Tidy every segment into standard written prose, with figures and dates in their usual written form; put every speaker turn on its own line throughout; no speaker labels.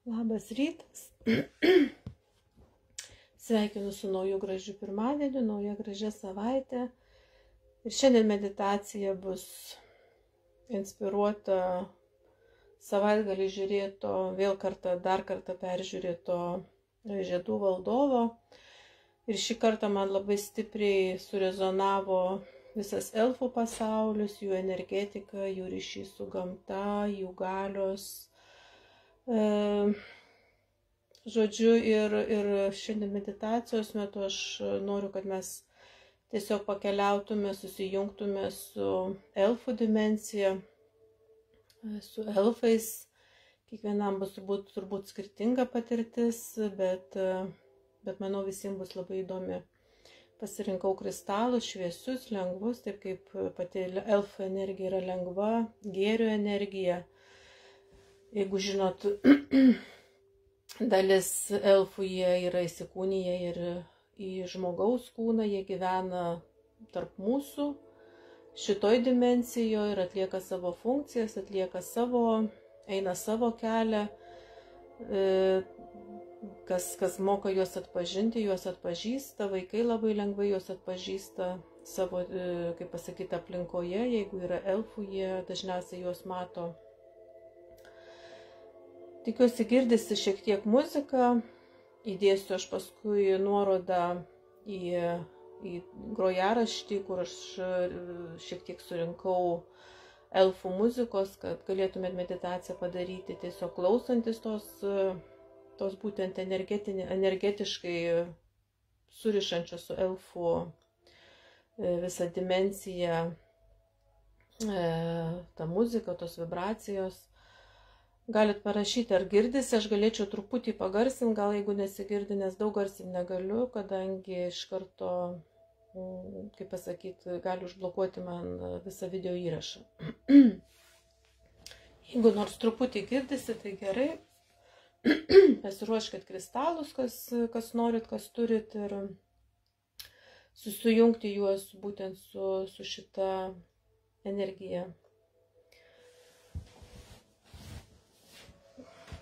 Labas rytas. Sveikinu su nauju gražiu pirmadieniu, nauja gražia savaitė. Ir šiandien meditacija bus inspiruota savaitgalį žiūrėto, dar kartą peržiūrėto Žiedų valdovo. Ir šį kartą man labai stipriai surezonavo visas elfų pasaulis, jų energetika, jų ryšys su gamta, jų galios. Žodžiu, ir šiandien meditacijos metu aš noriu, kad mes tiesiog pakeliautume, susijungtume su elfų dimensija, su elfais. Kiekvienam bus turbūt skirtinga patirtis, bet manau visiems bus labai įdomi. Pasirinkau kristalus, šviesius, lengvus, taip kaip pati elfų energija yra lengva, gėrio energija. Jeigu žinot, dalis elfų jie yra įsikūniję ir į žmogaus kūną, jie gyvena tarp mūsų, šitoj dimensijoje ir atlieka savo funkcijas, eina savo kelią. Kas moka juos atpažinti, juos atpažįsta, vaikai labai lengvai juos atpažįsta savo, kaip pasakyti, aplinkoje. Jeigu yra elfų, jie dažniausiai juos mato. Tikiuosi girdisi šiek tiek muzika, įdėsiu aš paskui nuorodą į grojaraštį, kur aš šiek tiek surinkau elfų muzikos, kad galėtumėt meditaciją padaryti tiesiog klausantis tos būtent energetiškai surišančios su elfų visą dimensiją, ta muzika, tos vibracijos. Galit parašyti, ar girdisi, aš galėčiau truputį pagarsinti, gal jeigu nesigirdi, nes daug garsinti negaliu, kadangi iš karto, kaip pasakyti, gali užblokuoti man visą video įrašą. Jeigu nors truputį girdisi, tai gerai. Pasiruoškit kristalus, kas norit, kas turit, ir susijungti juos būtent su šita energija.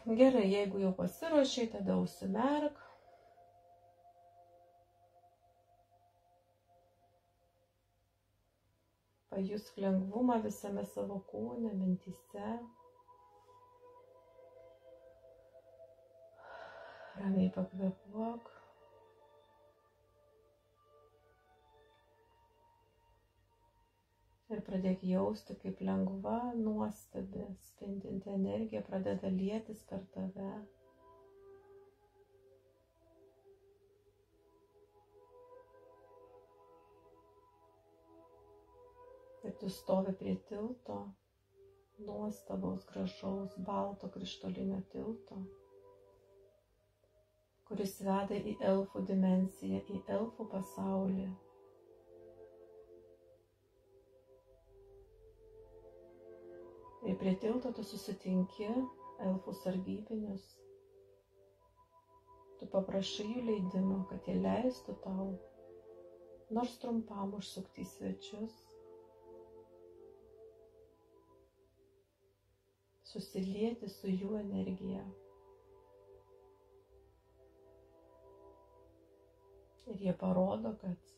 Gerai, jeigu jau pasiruošiai, tada užsimerk. Pajusk lengvumą visame savo kūne, mintyse. Ramiai pakvėpuok. Ir pradėk jausti, kaip lengva, nuostabi, spindinti energija pradeda lietis per tave. Ir tu stovi prie tilto, nuostabaus, gražaus, balto krištolinio tilto, kuris veda į elfų dimensiją, į elfų pasaulį. Ir prie tilto tu susitinki elfų sargybinius. Tu paprašai jų leidimo, kad jie leistų tau nors trumpam užsukti į svečius, susilieti su jų energija. Ir jie parodo, kad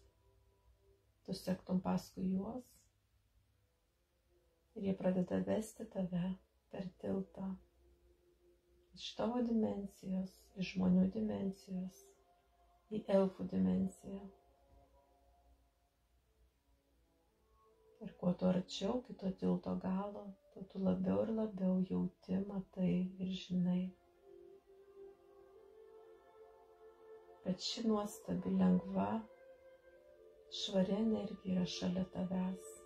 tu sektum paskui juos. Ir jie pradeda vesti tave per tiltą iš tavo dimensijos, iš žmonių dimensijos, į elfų dimensiją. Ir kuo tu arčiau kito tilto galo, tuo tu labiau ir labiau jauti, matai ir žinai, kad ši nuostabi, lengva, švari energija yra šalia tavęs.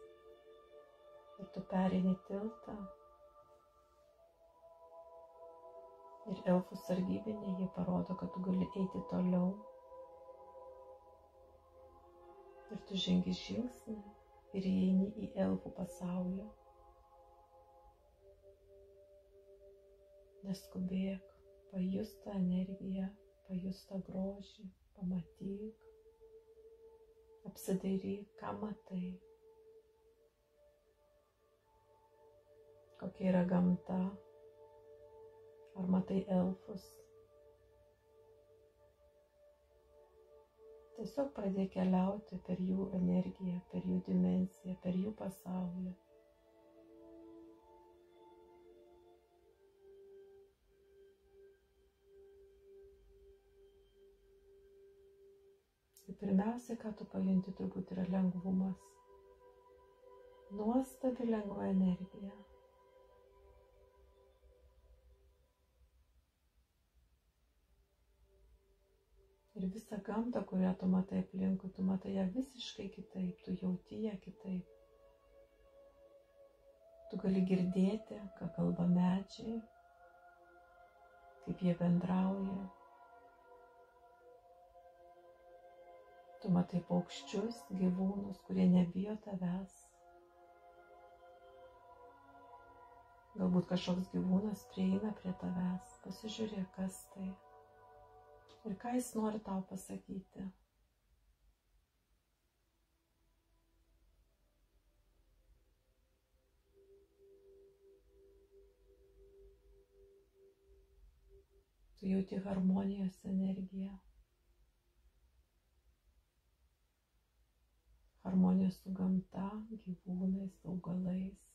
Ir tu pereini tiltą. Ir elfų sargybiniai, jie parodo, kad tu gali eiti toliau. Ir tu žengi žingsnį ir įeini į elfų pasaulį. Neskubėk, pajust tą energiją, pajust tą grožį, pamatyk, apsidairyk, ką matai. Kokia yra gamta, Ar matai elfus? Tiesiog pradėk keliauti per jų energiją, per jų dimensiją, per jų pasaulį. Ir pirmiausia, ką tu pajunti, turbūt yra lengvumas. Nuostabi lengva energija. Ir visą gamtą, kurią tu matai aplinkui, tu matai ją visiškai kitaip, tu jauti ją kitaip. Tu gali girdėti, ką kalba medžiai, kaip jie bendrauja. Tu matai paukščius, gyvūnus, kurie nebijo tavęs. Galbūt kažkoks gyvūnas prieina prie tavęs, pasižiūrėk, kas tai. Ir ką jis nori tau pasakyti. Tu jauti harmonijos energiją. Harmonija su gamta, gyvūnais, augalais.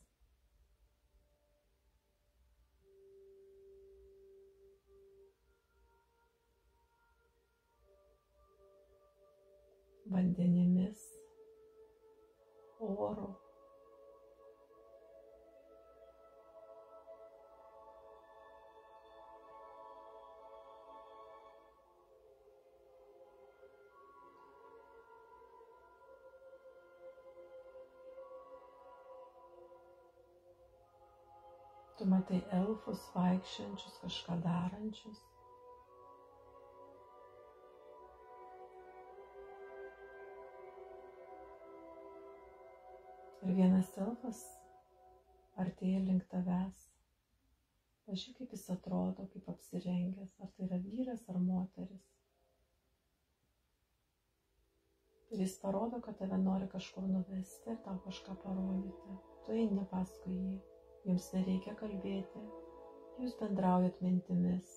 Vandenimis, oru. Tu matai elfus vaikščiančius, kažką darančius. Ir vienas elfas artėja link tavęs. Pažiūrėk, kaip jis atrodo, kaip apsirengęs, ar tai yra vyras ar moteris. Ir jis parodo, kad tave nori kažkur nuvesti ir tau kažką parodyti. Tu eini paskui jį. Jums nereikia kalbėti, jūs bendraujat mintimis.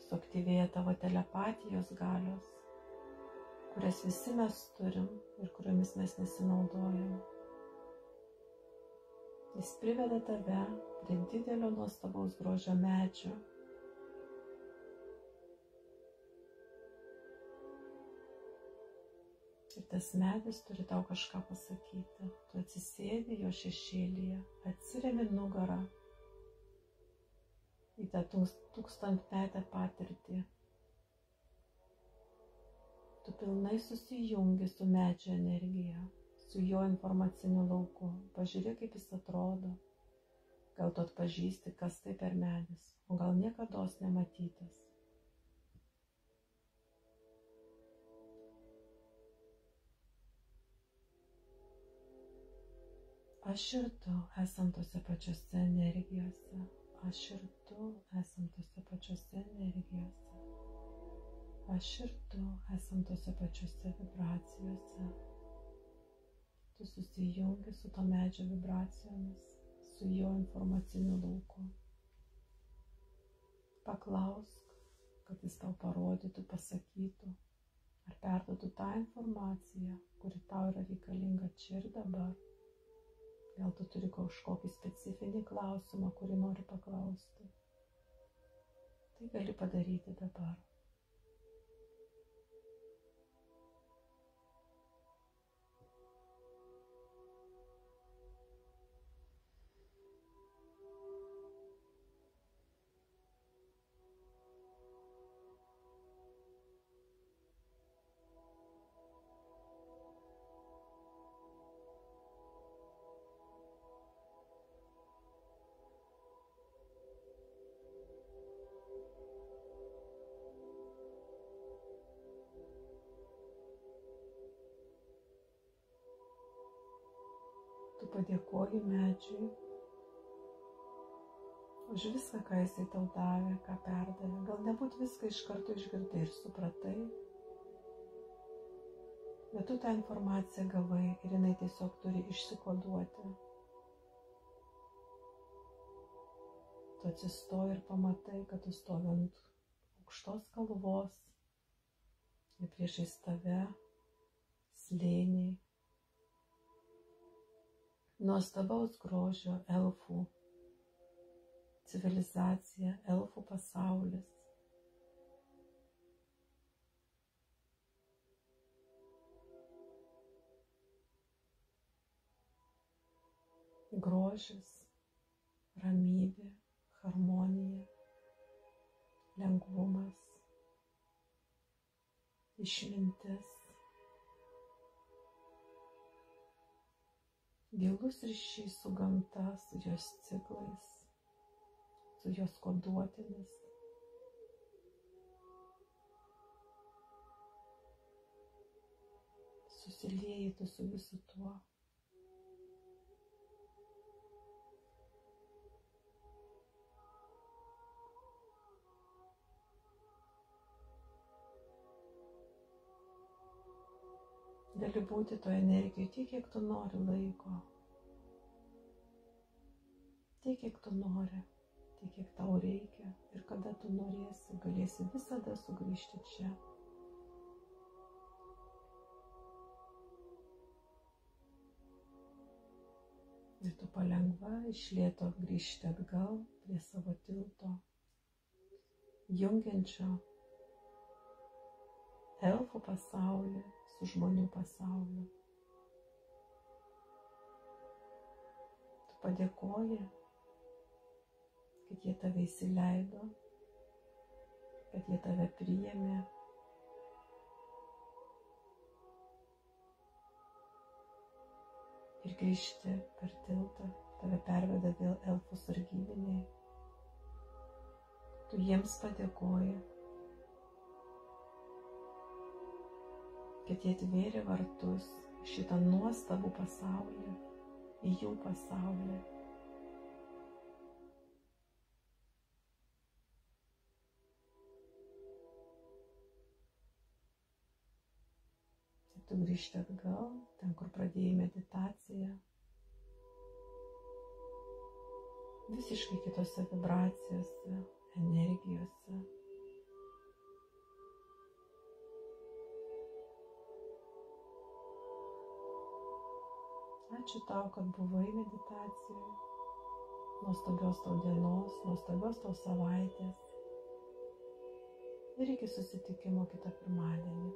Suaktyvėja tavo telepatijos galios, kurias visi mes turim ir kuriomis mes nesinaudojam. Jis priveda tave prie didelio nuostabaus grožio medžio. Ir tas medis turi tau kažką pasakyti. Tu atsisėdi jo šešėlyje, atsiremi nugarą į tą tūkstantmetę patirtį. Tu pilnai susijungi su medžio energija, su jo informaciniu lauku. Pažiūrėk, kaip jis atrodo. Gal tu atpažįsti, kas tai per medis, o gal niekados nematytas. Aš ir tu esam tose pačiose energijose. Aš ir tu esam tose pačiose energijose. Aš ir tu esam tose pačiose vibracijose. Tu susijungi su to medžio vibracijomis, su jo informaciniu lauku. Paklausk, kad jis tau parodytų, pasakytų, ar perduotų tą informaciją, kuri tau yra reikalinga čia ir dabar. Gal tu turi kažkokį specifinį klausimą, kurį nori paklausti. Tai gali padaryti dabar. Tu padėkoji medžiui už viską, ką jisai tau davė, ką perdavė. Gal nebūt viską iš karto išgirdai ir supratai, bet tu tą informaciją gavai ir jinai tiesiog turi išsikoduoti. tu atsistoji ir pamatai, kad tu stovi ant aukštos kalvos ir priešais tave slėniai, nuostabaus grožio elfų civilizacija, elfų pasaulis. Grožis, ramybė, harmonija, lengvumas, išmintis, gilus ryšys su gamta, su jos ciklais, su jos koduotėmis. Susilieji tu su visu tuo. Gali būti toje energijoje tiek, kiek tu nori laiko. Tiek, kiek tu nori, tiek, kiek tau reikia. Ir kada tu norėsi, galėsi visada sugrįžti čia. Ir tu palengva iš lėto grįžti atgal prie savo tilto, jungiančio elfų pasaulį su žmonių pasauliu. Tu padėkoji, kad jie tave įsileido, kad jie tave priėmė. Ir grįžti per tiltą, tave perveda vėl elfų sargybiniai. Tu jiems padėkoji, kad jie atvėrė vartus šitą nuostabų pasaulį, į jų pasaulį. Ir tu grįžti atgal, ten, kur pradėjai meditaciją, visiškai kitose vibracijose, energijose. Ačiū tau, kad buvai meditacijoje. Nuostabios tau dienos, nuostabios tau savaitės. Ir iki susitikimo kitą pirmadienį.